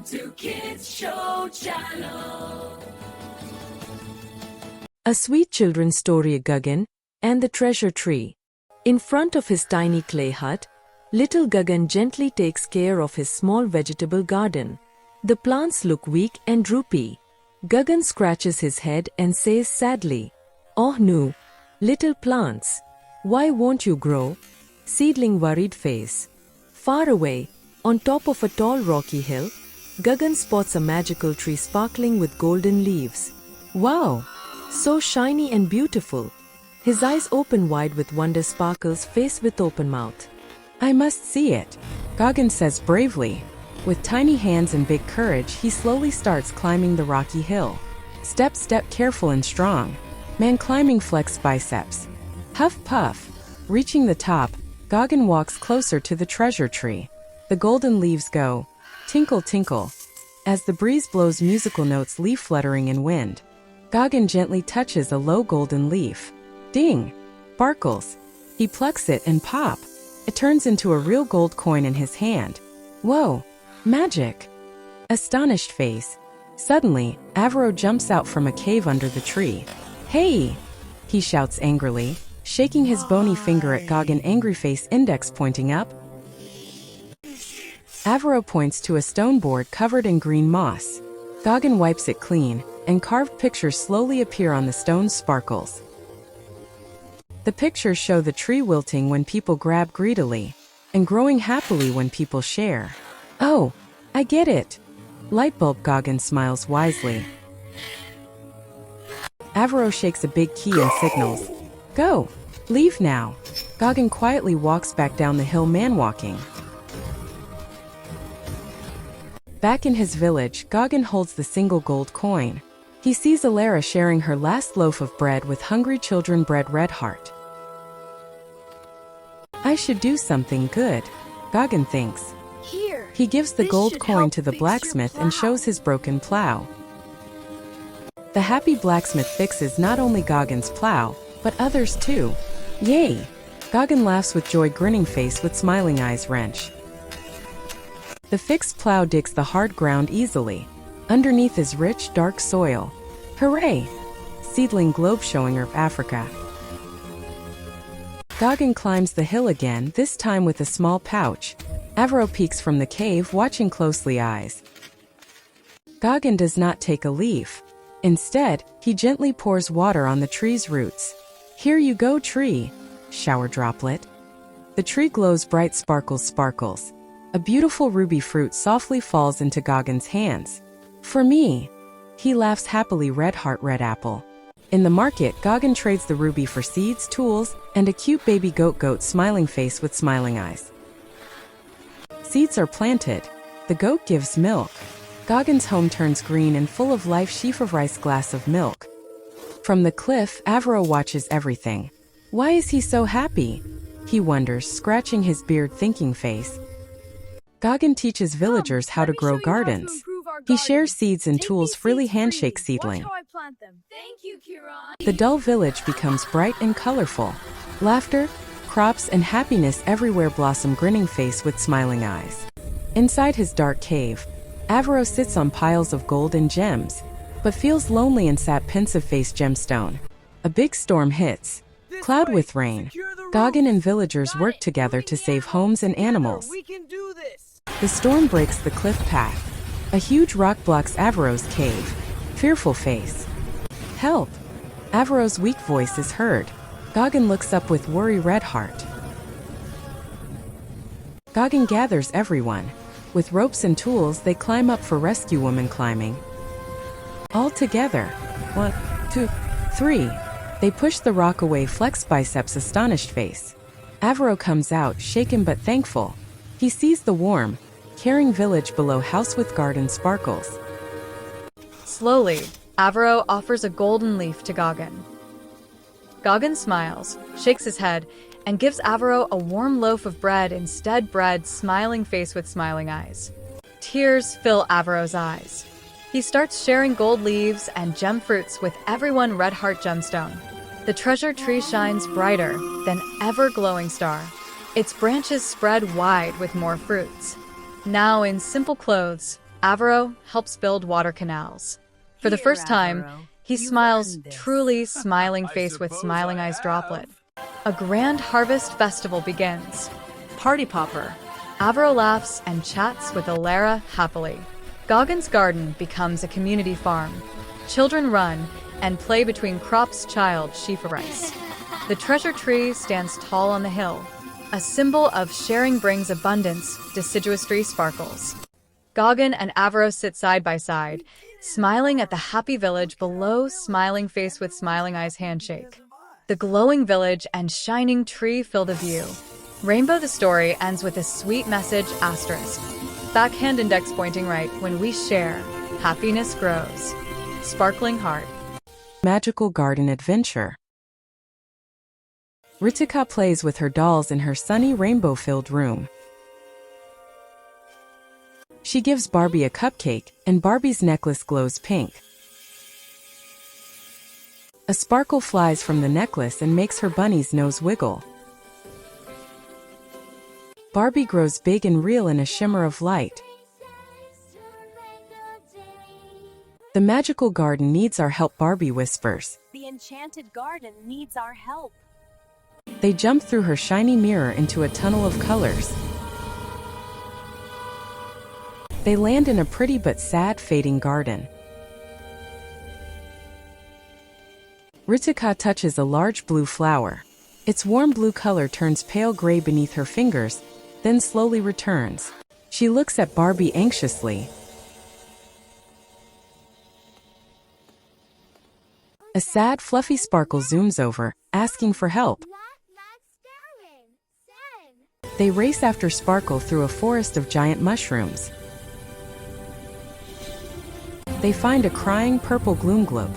to Kids Show Channel. A sweet children's story, Gagan and the Treasure Tree. In front of his tiny clay hut, little Gagan gently takes care of his small vegetable garden. The plants look weak and droopy. Gagan scratches his head and says sadly, "Oh no, little plants, why won't you grow?" Seedling worried face. Far away, on top of a tall rocky hill, Gagan spots a magical tree sparkling with golden leaves. Wow! So shiny and beautiful. His eyes open wide with wonder, sparkles face with open mouth. "I must see it," Gagan says bravely. With tiny hands and big courage, he slowly starts climbing the rocky hill. Step, step, careful and strong. Man climbing flexed biceps. Huff, puff. Reaching the top, Gagan walks closer to the treasure tree. The golden leaves go, tinkle, tinkle. As the breeze blows musical notes, leaf fluttering in wind. Gagan gently touches a low golden leaf. Ding! Sparkles. He plucks it and pop. It turns into a real gold coin in his hand. Whoa! Magic! Astonished face. Suddenly, Avro jumps out from a cave under the tree. "Hey!" he shouts angrily, shaking his bony finger at Gagan, angry face, index pointing up. Avro points to a stone board covered in green moss. Gagan wipes it clean, and carved pictures slowly appear on the stone's sparkles. The pictures show the tree wilting when people grab greedily, and growing happily when people share. "Oh, I get it." Lightbulb Gagan smiles wisely. Avro shakes a big key and signals. "Go! Leave now." Gagan quietly walks back down the hill, man walking. Back in his village, Gagan holds the single gold coin. He sees Alara sharing her last loaf of bread with hungry children. Bread red heart. "I should do something good," Gagan thinks. Here, He gives the this gold should coin help to the fix your blacksmith and plow. shows his broken plow. The happy blacksmith fixes not only Gagan's plow, but others too. Yay! Gagan laughs with joy, grinning face with smiling eyes wrench. The fixed plow digs the hard ground easily. Underneath is rich, dark soil. Hooray! Seedling globe showing of Africa. Gagan climbs the hill again, this time with a small pouch. Avro peeks from the cave, watching closely eyes. Gagan does not take a leaf. Instead, he gently pours water on the tree's roots. "Here you go, tree." Shower droplet. The tree glows bright, sparkles, sparkles. A beautiful ruby fruit softly falls into Gagan's hands. "For me." He laughs happily, red heart, red apple. In the market, Gagan trades the ruby for seeds, tools, and a cute baby goat smiling face with smiling eyes. Seeds are planted. The goat gives milk. Gagan's home turns green and full of life, sheaf of rice, glass of milk. From the cliff, Avro watches everything. Why is he so happy? He wonders, scratching his beard, thinking face. Gagan teaches villagers how to grow gardens. He shares seeds and tools, freely handshake seedling. Thank you, Kiran. The dull village becomes bright and colorful. Laughter, crops, and happiness everywhere blossom, grinning face with smiling eyes. Inside his dark cave, Avro sits on piles of gold and gems, but feels lonely and sad, pensive face, gemstone. A big storm hits. Cloud with rain. Gagan and villagers work together to save homes and animals. We can do this. The storm breaks the cliff path. A huge rock blocks Avro's cave. Fearful face. "Help!" Avro's weak voice is heard. Gagan looks up with worry, red heart. Gagan gathers everyone. With ropes and tools, they climb up for rescue. Woman climbing. All together. 1, 2, 3. They push the rock away, flex biceps, astonished face. Avro comes out, shaken but thankful. He sees the warm, caring village below, house with garden sparkles. Slowly, Avro offers a golden leaf to Gagan. Gagan smiles, shakes his head, and gives Avro a warm loaf of bread instead. Bread, smiling face with smiling eyes. Tears fill Avro's eyes. He starts sharing gold leaves and gem fruits with everyone. Red heart gemstone. The treasure tree shines brighter than ever glowing star. Its branches spread wide with more fruits. Now in simple clothes, Avro helps build water canals. For the Here, first time, Avro. he You've smiles, earned this. truly smiling I face with suppose smiling I eyes droplet. have. A grand harvest festival begins. Party popper. Avro laughs and chats with Alara happily. Goggen's garden becomes a community farm. Children run and play between crops child Shifa rice. The treasure tree stands tall on the hill. A symbol of sharing brings abundance, deciduous tree sparkles. Goggen and Avro sit side by side, smiling at the happy village below, smiling face with smiling eyes handshake. The glowing village and shining tree fill the view. Rainbow the story ends with a sweet message asterisk. Backhand index pointing right. When we share, happiness grows. Sparkling heart. Magical garden adventure. Hrithika plays with her dolls in her sunny rainbow-filled room. She gives Barbie a cupcake, and Barbie's necklace glows pink. A sparkle flies from the necklace and makes her bunny's nose wiggle. Barbie grows big and real in a shimmer of light. The magical garden needs our help, Barbie whispers. The enchanted garden needs our help. They jump through her shiny mirror into a tunnel of colors. They land in a pretty but sad fading garden. Hrithika touches a large blue flower. Its warm blue color turns pale gray beneath her fingers, then slowly returns. She looks at Barbie anxiously. A sad, fluffy sparkle zooms over, asking for help. They race after Sparkle through a forest of giant mushrooms. They find a crying purple Gloomgloop.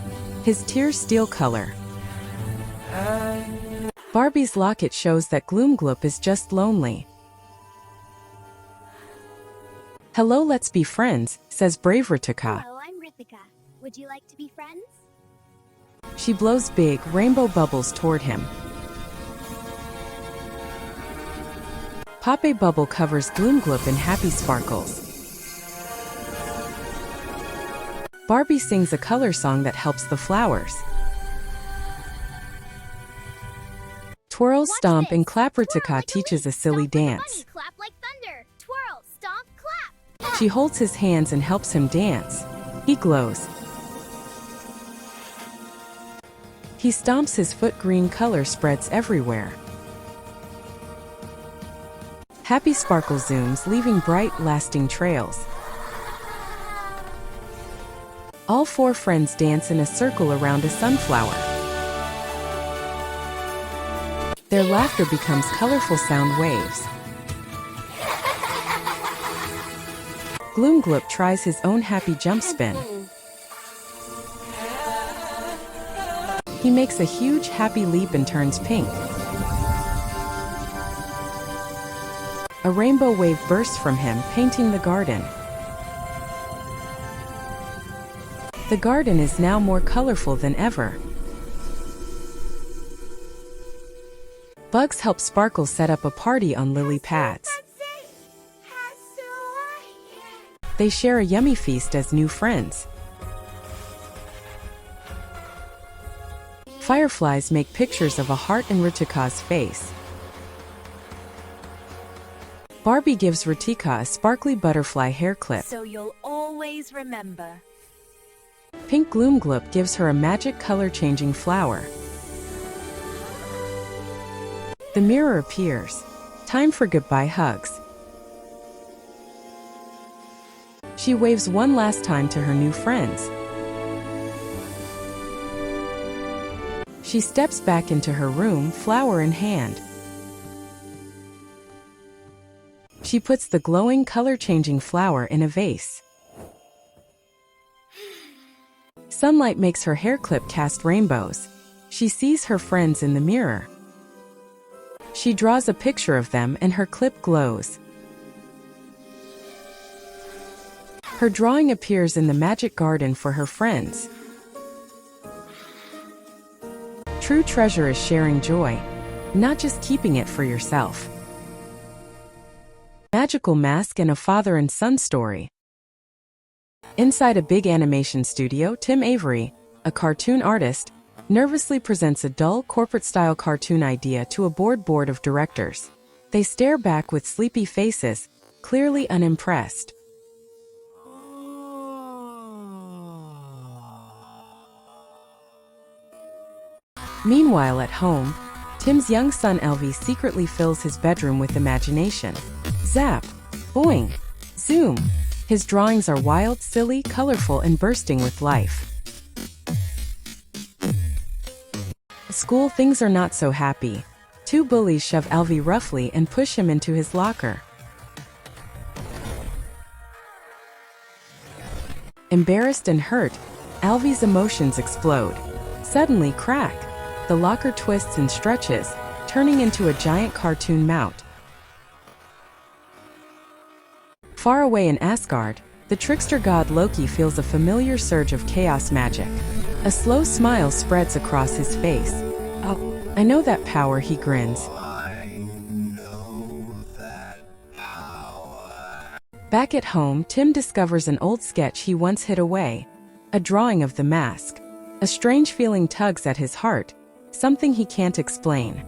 His tears steel color. Barbie's locket shows that Gloomgloop is just lonely. Hello, let's be friends, says brave Hrithika. Hello, I'm Hrithika. Would you like to be friends? She blows big, rainbow bubbles toward him. Pape Bubble covers Gloomgloop in happy sparkles. Barbie sings a color song that helps the flowers. Twirl, stomp, this. and clap. Twirl Hrithika like a teaches a leaf, silly stomp like a dance. bunny, clap like thunder. Twirl, stomp, clap. She holds his hands and helps him dance. He glows. He stomps his foot, green color spreads everywhere. Happy sparkle zooms, leaving bright, lasting trails. All four friends dance in a circle around a sunflower. Their laughter becomes colorful sound waves. Gloomgloop tries his own happy jump spin. He makes a huge happy leap and turns pink. A rainbow wave bursts from him, painting the garden. The garden is now more colorful than ever. Bugs help Sparkle set up a party on lily pads. They share a yummy feast as new friends. Fireflies make pictures of a heart in Hrithika's face. Barbie gives Hrithika a sparkly butterfly hair clip. So you'll always remember. Pink Gloomgloop gives her a magic color-changing flower. The mirror appears. Time for goodbye hugs. She waves one last time to her new friends. She steps back into her room, flower in hand. She puts the glowing, color-changing flower in a vase. Sunlight makes her hair clip cast rainbows. She sees her friends in the mirror. She draws a picture of them and her clip glows. Her drawing appears in the magic garden for her friends. True treasure is sharing joy, not just keeping it for yourself. Magical Mask and a Father and Son Story. Inside a big animation studio, Tim Avery, a cartoon artist, nervously presents a dull corporate-style cartoon idea to a board of directors. They stare back with sleepy faces, clearly unimpressed. Meanwhile at home, Tim's young son Elvie secretly fills his bedroom with imagination. Zap! Boing! Zoom! His drawings are wild, silly, colorful, and bursting with life. At school, things are not so happy. Two bullies shove Elvie roughly and push him into his locker. Embarrassed and hurt, Elvie's emotions explode. Suddenly, crack! The locker twists and stretches, turning into a giant cartoon mount. Far away in Asgard, the trickster god Loki feels a familiar surge of chaos magic. A slow smile spreads across his face. "Oh, I know that power," he grins. Back at home, Tim discovers an old sketch he once hid away. A drawing of the mask. A strange feeling tugs at his heart, something he can't explain.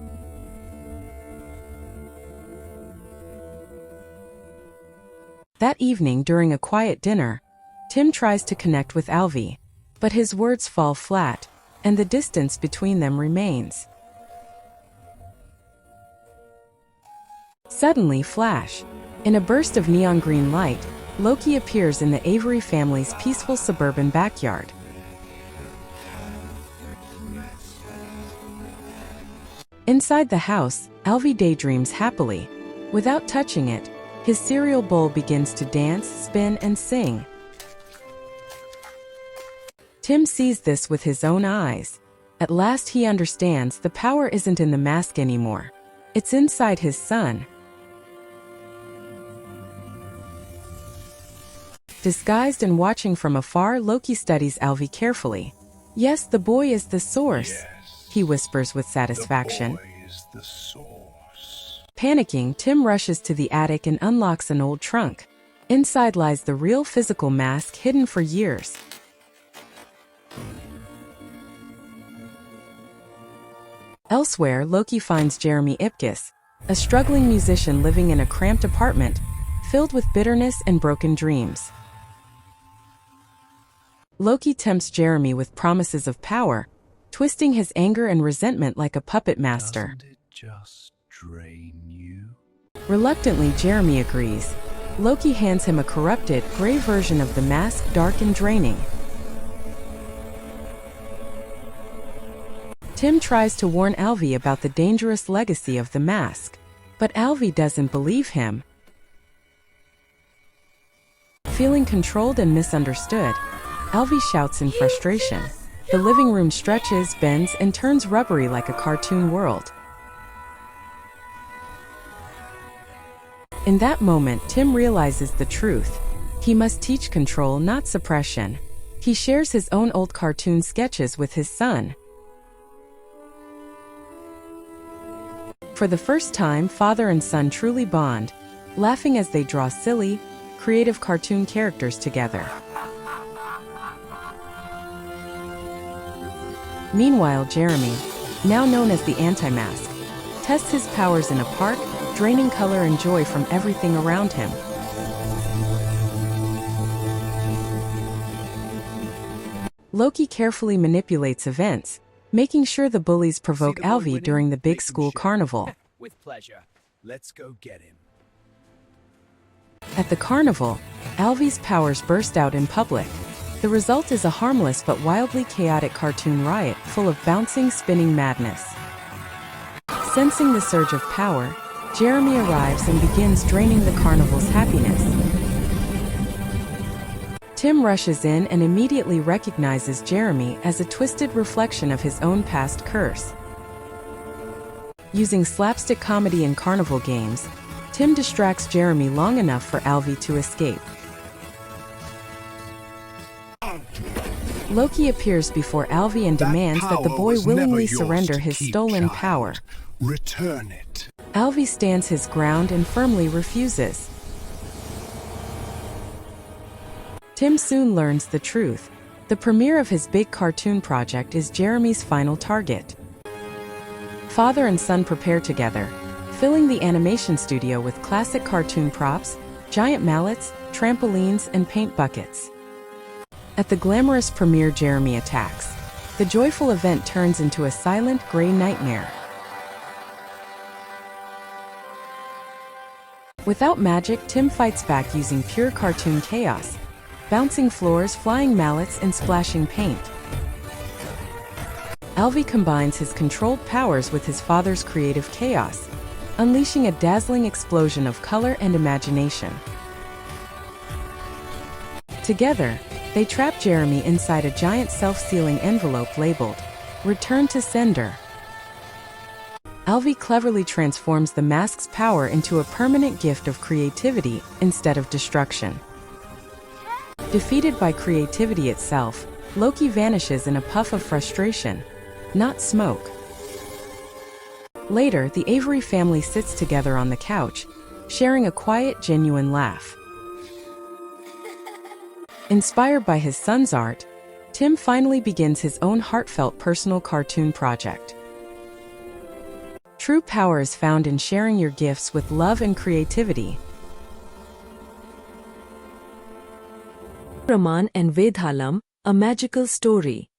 That evening, during a quiet dinner, Tim tries to connect with Elvie, but his words fall flat, and the distance between them remains. Suddenly, flash! In a burst of neon green light, Loki appears in the Avery family's peaceful suburban backyard. Inside the house, Elvie daydreams happily. Without touching it, his cereal bowl begins to dance, spin, and sing. Tim sees this with his own eyes. At last he understands the power isn't in the mask anymore. It's inside his son. Disguised and watching from afar, Loki studies Elvie carefully. "Yes, the boy is the source," he whispers with satisfaction. Panicking, Tim rushes to the attic and unlocks an old trunk. Inside lies the real physical mask hidden for years. Elsewhere, Loki finds Jeremy Ipkiss, a struggling musician living in a cramped apartment, filled with bitterness and broken dreams. Loki tempts Jeremy with promises of power, twisting his anger and resentment like a puppet master. Doesn't it just drain you? Reluctantly, Jeremy agrees. Loki hands him a corrupted, gray version of the mask, dark and draining. Tim tries to warn Elvie about the dangerous legacy of the mask, but Elvie doesn't believe him. Feeling controlled and misunderstood, Elvie shouts in frustration. The living room stretches, bends, and turns rubbery like a cartoon world. In that moment, Tim realizes the truth. He must teach control, not suppression. He shares his own old cartoon sketches with his son. For the first time, father and son truly bond, laughing as they draw silly, creative cartoon characters together. Meanwhile, Jeremy, now known as the Anti-Mask, tests his powers in a park, draining color and joy from everything around him. Loki carefully manipulates events, making sure the bullies provoke Elvie during the big school carnival. With pleasure. Let's go get him. At the carnival, Elvie's powers burst out in public. The result is a harmless but wildly chaotic cartoon riot full of bouncing, spinning madness. Sensing the surge of power, Jeremy arrives and begins draining the carnival's happiness. Tim rushes in and immediately recognizes Jeremy as a twisted reflection of his own past curse. Using slapstick comedy in carnival games, Tim distracts Jeremy long enough for Elvie to escape. Loki appears before Elvie and demands that the boy willingly surrender his stolen power. Return it. Elvie stands his ground and firmly refuses. Tim soon learns the truth. The premiere of his big cartoon project is Jeremy's final target. Father and son prepare together, filling the animation studio with classic cartoon props, giant mallets, trampolines, and paint buckets. At the glamorous premiere, Jeremy attacks. The joyful event turns into a silent, gray nightmare. Without magic, Tim fights back using pure cartoon chaos, bouncing floors, flying mallets, and splashing paint. Alvy combines his controlled powers with his father's creative chaos, unleashing a dazzling explosion of color and imagination. Together, they trap Jeremy inside a giant self-sealing envelope labeled, "Return to Sender." Alvy cleverly transforms the mask's power into a permanent gift of creativity instead of destruction. Defeated by creativity itself, Loki vanishes in a puff of frustration, not smoke. Later, the Avery family sits together on the couch, sharing a quiet, genuine laugh. Inspired by his son's art, Tim finally begins his own heartfelt personal cartoon project. True power is found in sharing your gifts with love and creativity. Raman and Vedhalam, a magical story.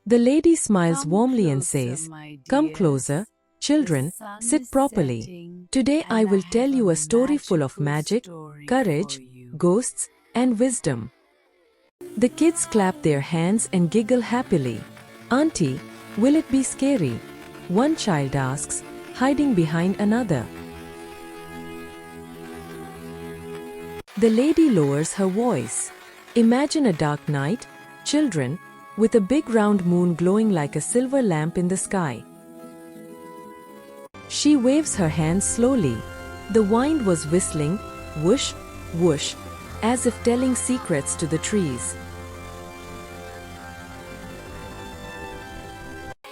The lady smiles warmly and says, "Come closer, children, sit properly. Today I will tell you a story full of magic, courage, ghosts, and wisdom." The kids clap their hands and giggle happily. "Auntie, will it be scary?" one child asks, hiding behind another. The lady lowers her voice. Imagine a dark night, children, with a big round moon glowing like a silver lamp in the sky. She waves her hands slowly. The wind was whistling, whoosh, whoosh, as if telling secrets to the trees.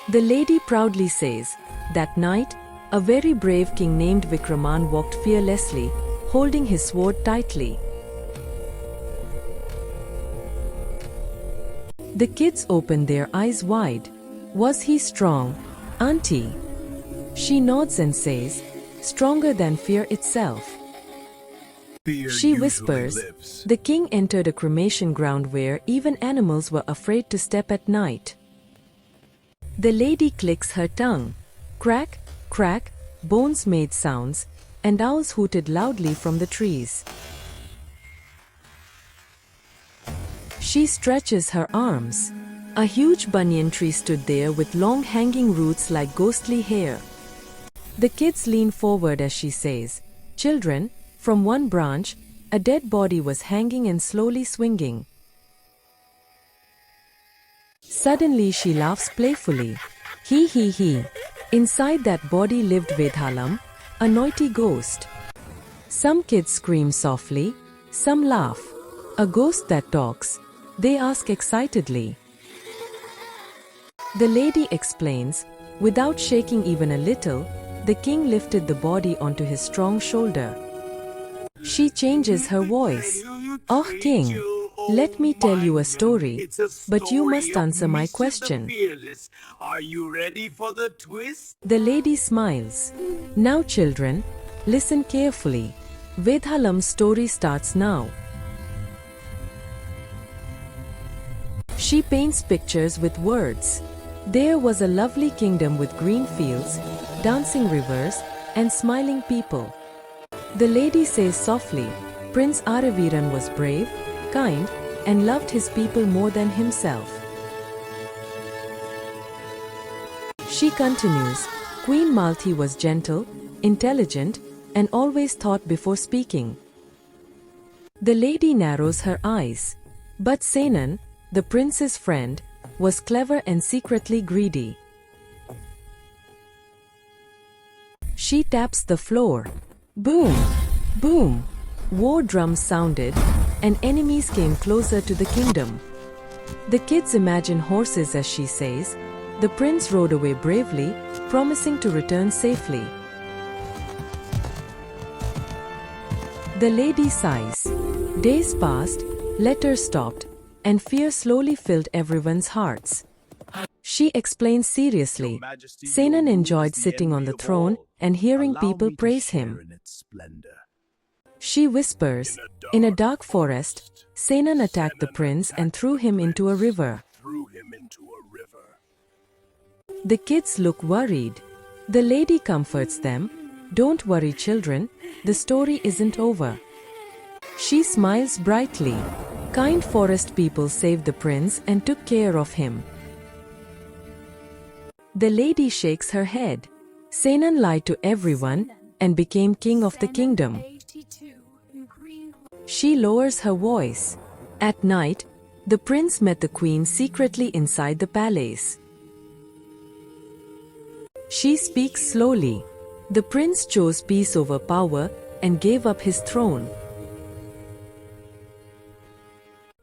The lady proudly says, "That night, a very brave king named Vikraman walked fearlessly, holding his sword tightly." The kids open their eyes wide. "Was he strong, Auntie?" She nods and says, "Stronger than fear itself." Fear She usually whispers, lives. "The king entered a cremation ground where even animals were afraid to step at night." The lady clicks her tongue. Crack, crack, bones made sounds, and owls hooted loudly from the trees. She stretches her arms. A huge banyan tree stood there with long hanging roots like ghostly hair. The kids lean forward as she says, "Children, from one branch, a dead body was hanging and slowly swinging." Suddenly she laughs playfully. "Hee hee hee." Inside that body lived Vedhalam, a naughty ghost. Some kids scream softly, some laugh. "A ghost that talks?" they ask excitedly. The lady explains, without shaking even a little, the king lifted the body onto his strong shoulder. She changes her voice. "Oh king, let me tell you a story, but you must answer my question." Are you ready for the twist? The lady smiles. "Now children, listen carefully. Vedhalam's story starts now." She paints pictures with words. There was a lovely kingdom with green fields, dancing rivers, and smiling people. The lady says softly, "Prince Araviran was brave, kind, and loved his people more than himself." She continues, "Queen Malthi was gentle, intelligent, and always thought before speaking." The lady narrows her eyes. But Senan, the prince's friend, was clever and secretly greedy. She taps the floor. Boom! Boom! War drums sounded, and enemies came closer to the kingdom. The kids imagine horses as she says. The prince rode away bravely, promising to return safely. The lady sighs. Days passed, Letter stopped, and fear slowly filled everyone's hearts. She explained seriously. Your Majesty, your Senan rule enjoyed is the sitting on envy the of throne all. and hearing Allow people me to praise share him. in its splendor. She whispers, in a dark forest, Senan attacked the prince and threw him into a river. Threw him into a river. The kids look worried. The lady comforts them. Don't worry, children, the story isn't over. She smiles brightly. Kind forest people saved the prince and took care of him. The lady shakes her head. Senan lied to everyone and became king of the kingdom. She lowers her voice. At night, the prince met the queen secretly inside the palace. She speaks slowly. The prince chose peace over power and gave up his throne.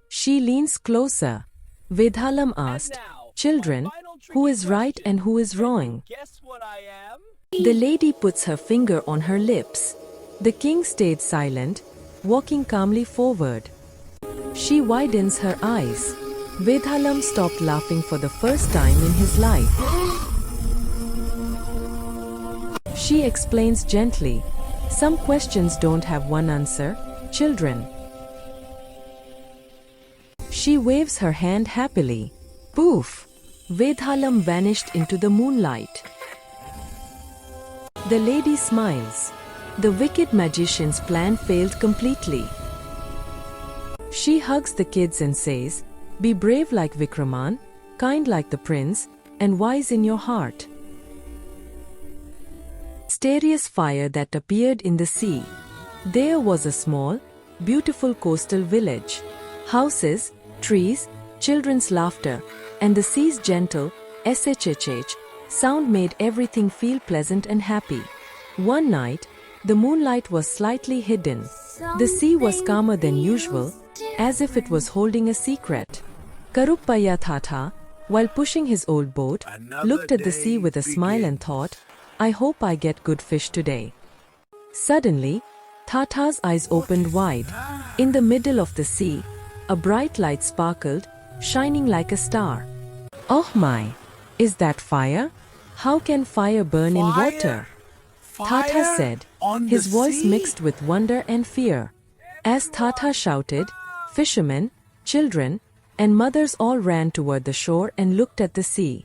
She leans closer. Vedhalam asked, "Children, who is right and who is wrong?" Guess what I am? The lady puts her finger on her lips. The king stayed silent, walking calmly forward. She widens her eyes. Vedhalam stopped laughing for the first time in his life. She explains gently, "Some questions don't have one answer, children." She waves her hand happily. Poof! Vedhalam vanished into the moonlight. The lady smiles. The wicked magician's plan failed completely. She hugs the kids and says, "Be brave like Vikraman, kind like the prince, and wise in your heart." Mysterious fire that appeared in the sea. There was a small, beautiful coastal village. Houses, trees, children's laughter, and the sea's gentle shhh sound made everything feel pleasant and happy. One night, the moonlight was slightly hidden. The sea was calmer than usual, as if it was holding a secret. Karuppaya Tata, while pushing his old boat, looked at the sea with a smile and thought, "I hope I get good fish today." Suddenly, Tata's eyes opened wide. In the middle of the sea, a bright light sparkled, shining like a star. Oh my! Is that fire? How can fire burn in water? Tata Fire said, on his the voice sea? mixed with wonder and fear. As Tata shouted, fishermen, children, and mothers all ran toward the shore and looked at the sea.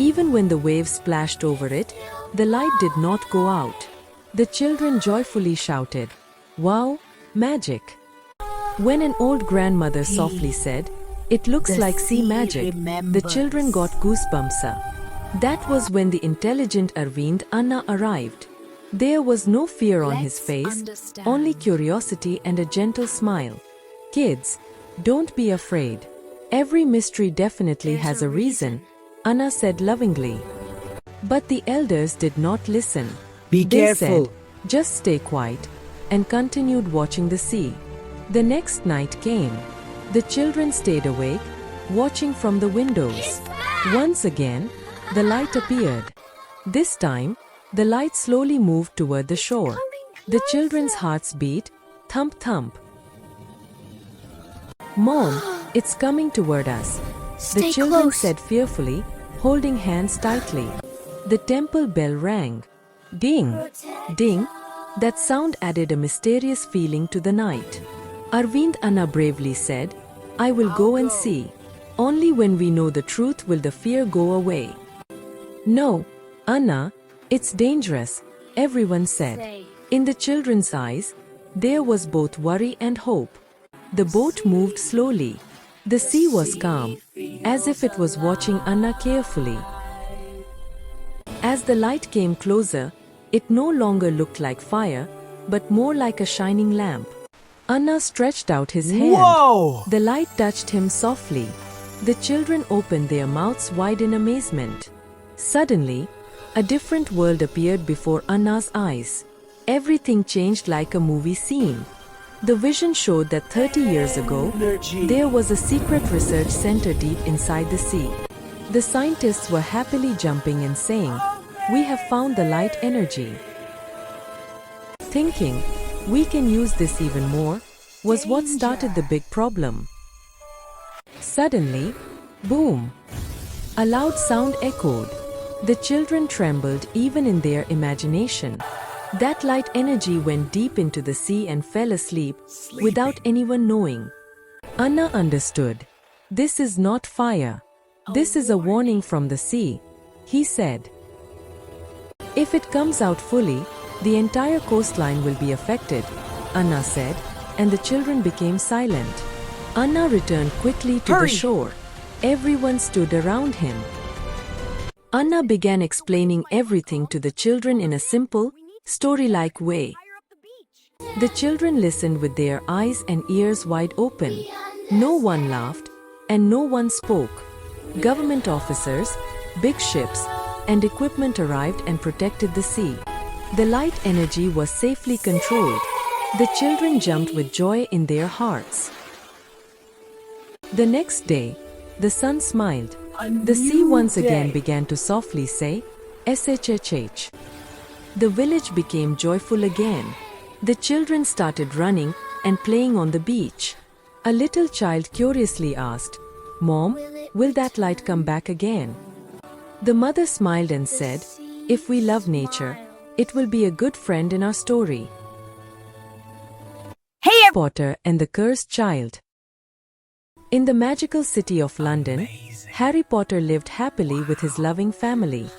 Even when the waves splashed over it, the light did not go out. The children joyfully shouted, "Wow, magic!" When an old grandmother softly said, "It looks like sea magic," the children got goosebumps. That was when the intelligent Arvind Anna arrived. There was no fear on his face, only curiosity and a gentle smile. "Kids, don't be afraid. Every mystery definitely has a reason," Anna said lovingly. But the elders did not listen. Be They careful. said, "Just stay quiet," and continued watching the sea. The next night came. The children stayed awake, watching from the windows. Once again, the light appeared. This time, the light slowly moved toward the shore. The children's hearts beat, thump thump. "Mom, it's coming toward us," the Stay children close. said fearfully, holding hands tightly. The temple bell rang. Ding! Ding! That sound added a mysterious feeling to the night. Arvind Anna bravely said, "I will go and see. Only when we know the truth will the fear go away." "No, Anna, it's dangerous," everyone said. In the children's eyes, there was both worry and hope. The boat moved slowly. The sea was calm, as if it was watching Anna carefully. As the light came closer, it no longer looked like fire, but more like a shining lamp. Anna stretched out his hand. Whoa! The light touched him softly. The children opened their mouths wide in amazement. Suddenly, a different world appeared before Anna's eyes. Everything changed like a movie scene. The vision showed that 30 years ago, there was a secret research center deep inside the sea. The scientists were happily jumping and saying, "We have found the light energy." Thinking, "We can use this even more," was what started the big problem. Suddenly, boom! A loud sound echoed. The children trembled even in their imagination. That light energy went deep into the sea and fell asleep without anyone knowing. Anna understood. This is not fire. This is a warning from the sea, he said. If it comes out fully, the entire coastline will be affected, Anna said, and the children became silent. Anna returned quickly to the shore. Everyone stood around him. Anna began explaining everything to the children in a simple, story-like way. The children listened with their eyes and ears wide open. No one laughed, and no one spoke. Government officers, big ships, and equipment arrived and protected the sea. The light energy was safely controlled. The children jumped with joy in their hearts. The next day, the sun smiled. The sea once again began to softly say, "SHHH." The village became joyful again. The children started running and playing on the beach. A little child curiously asked, "Mom, will that light come back again?" The mother smiled and said, "If we love nature, it will be a good friend in our story." Harry Potter and the Cursed Child. In the magical city of London, Harry Potter lived happily with his loving family.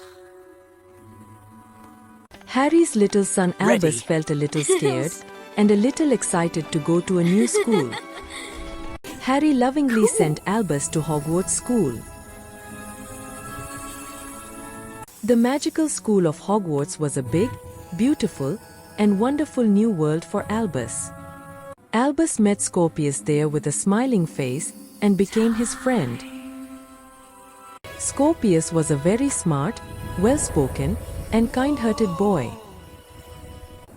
Harry's little son Albus felt a little scared and a little excited to go to a new school. Harry lovingly sent Albus to Hogwarts School. The magical school of Hogwarts was a big, beautiful, and wonderful new world for Albus. Albus met Scorpius there with a smiling face and became his friend. Scorpius was a very smart, well-spoken, and kind-hearted boy.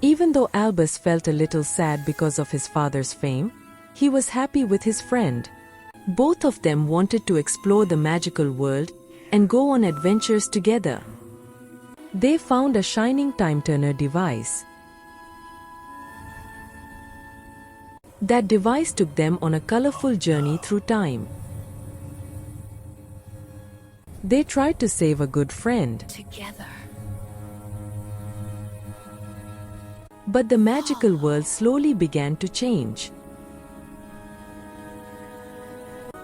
Even though Albus felt a little sad because of his father's fame, he was happy with his friend. Both of them wanted to explore the magical world and go on adventures together. They found a shining time-turner device. That device took them on a colorful journey through time. They tried to save a good friend. Together. But the magical world slowly began to change.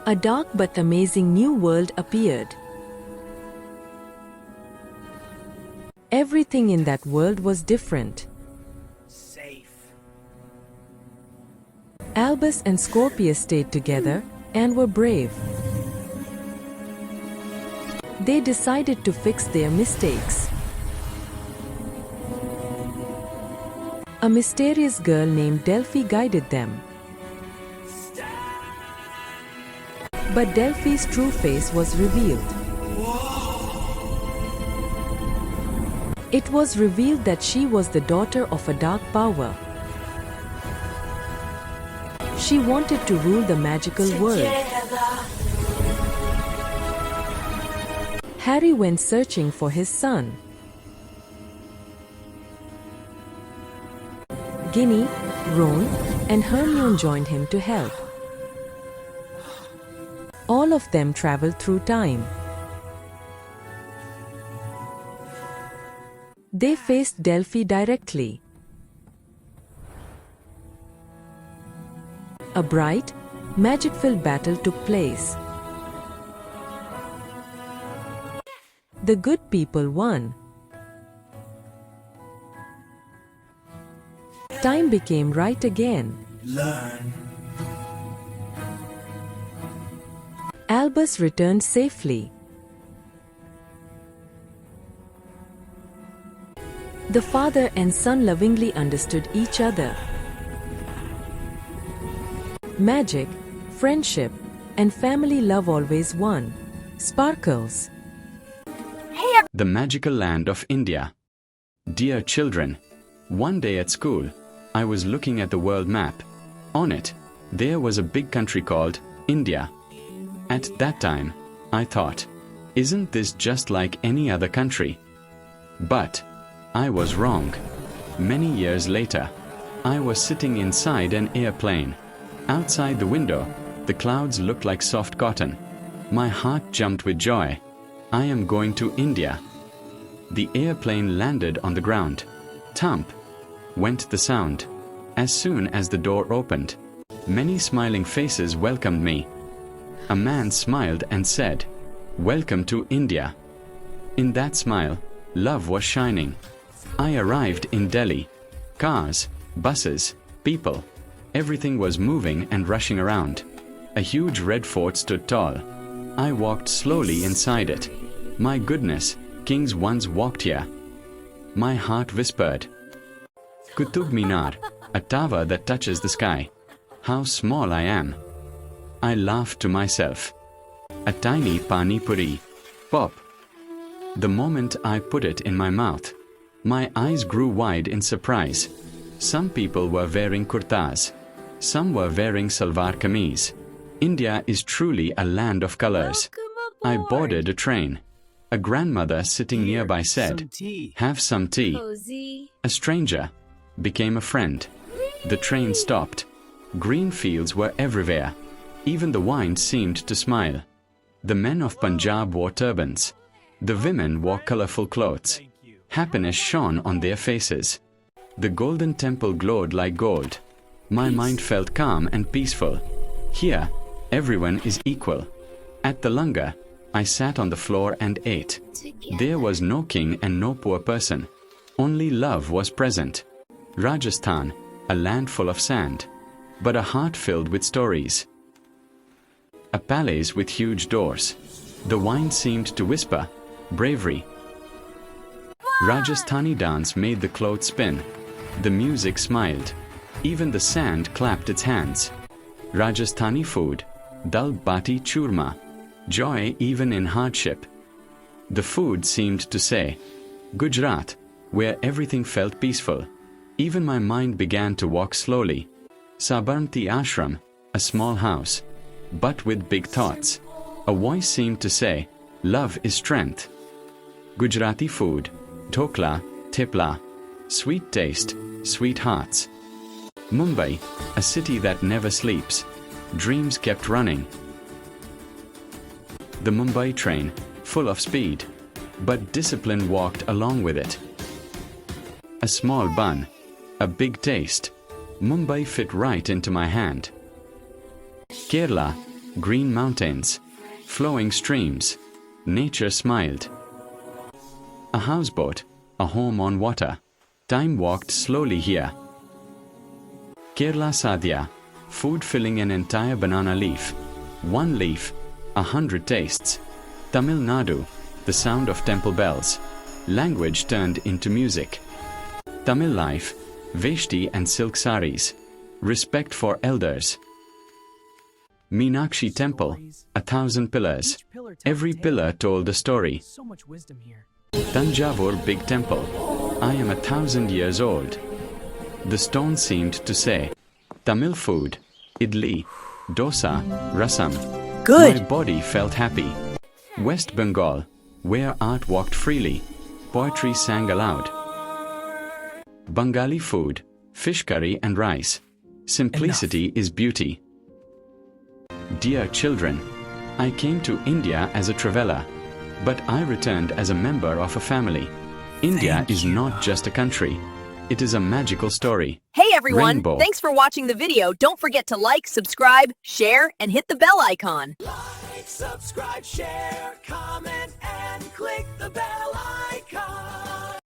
A dark but amazing new world appeared. Everything in that world was different. Safe. Albus and Scorpius stayed together and were brave. They decided to fix their mistakes. A mysterious girl named Delphi guided them. But Delphi's true face was revealed. It was revealed that she was the daughter of a dark power. She wanted to rule the magical world. Harry went searching for his son. Ginny, Ron, and Hermione joined him to help. All of them traveled through time. They faced Delphi directly. A bright, magic-filled battle took place. The good people won. Time became right again. Learn. Albus returned safely. The father and son lovingly understood each other. Magic, friendship, and family love always won. Sparkles. The magical land of India. Dear children, one day at school, I was looking at the world map. On it, there was a big country called India. At that time, I thought, isn't this just like any other country? But I was wrong. Many years later, I was sitting inside an airplane. Outside the window, the clouds looked like soft cotton. My heart jumped with joy. I am going to India. The airplane landed on the ground. Thump went the sound. As soon as the door opened, many smiling faces welcomed me. A man smiled and said, "Welcome to India." In that smile, love was shining. I arrived in Delhi. Cars, buses, people, everything was moving and rushing around. A huge red fort stood tall. I walked slowly inside it. My goodness, kings once walked here. My heart whispered. Qutub Minar, a tower that touches the sky. How small I am. I laughed to myself. A tiny pani puri. Pop. The moment I put it in my mouth, my eyes grew wide in surprise. Some people were wearing kurtas. Some were wearing salwar kameez. India is truly a land of colors. I boarded a train. A grandmother sitting nearby said, Some tea. "Have some tea." Cozy. A stranger became a friend. The train stopped. Green fields were everywhere. Even the vine seemed to smile. The men of Punjab wore turbans. The women wore colorful clothes. Happiness shone on their faces. The golden temple glowed like gold. My mind felt calm and peaceful. Here, everyone is equal. At the langar, I sat on the floor and ate. There was no king and no poor person. Only love was present. Rajasthan, a land full of sand, but a heart filled with stories. A palace with huge doors. The wine seemed to whisper, bravery. Rajasthani dance made the clothes spin. The music smiled. Even the sand clapped its hands. Rajasthani food, dal bati churma, joy even in hardship. The food seemed to say, Gujarat, where everything felt peaceful. Even my mind began to walk slowly. Sabarmati Ashram, a small house, but with big thoughts. A voice seemed to say, love is strength. Gujarati food, dhokla, thepla, sweet taste, sweet hearts. Mumbai, a city that never sleeps. Dreams kept running. The Mumbai train, full of speed, but discipline walked along with it. A small bun, a big taste. Mumbai fit right into my hand. Kerala, green mountains, flowing streams. Nature smiled. A houseboat, a home on water. Time walked slowly here. Kerala Sadhya, food filling an entire banana leaf. One leaf, 100 tastes. Tamil Nadu, the sound of temple bells. Language turned into music. Tamil life, Veshti and silk saris. Respect for elders. Meenakshi temple, 1,000 pillars. Every pillar told a story. So much wisdom here. Tanjavur big temple. I am 1,000 years old. The stone seemed to say, Tamil food, idli, dosa, rasam. Good. My body felt happy. West Bengal, where art walked freely. Poetry sang aloud. Bengali food, fish curry and rice. Simplicity is beauty. Dear children, I came to India as a traveler, but I returned as a member of a family. India is not just a country. It is a magical story. Hey everyone, Rainbow. thanks for watching the video. Don't forget to like, subscribe, share, and hit the bell icon. Like, subscribe, share, comment, and click the bell.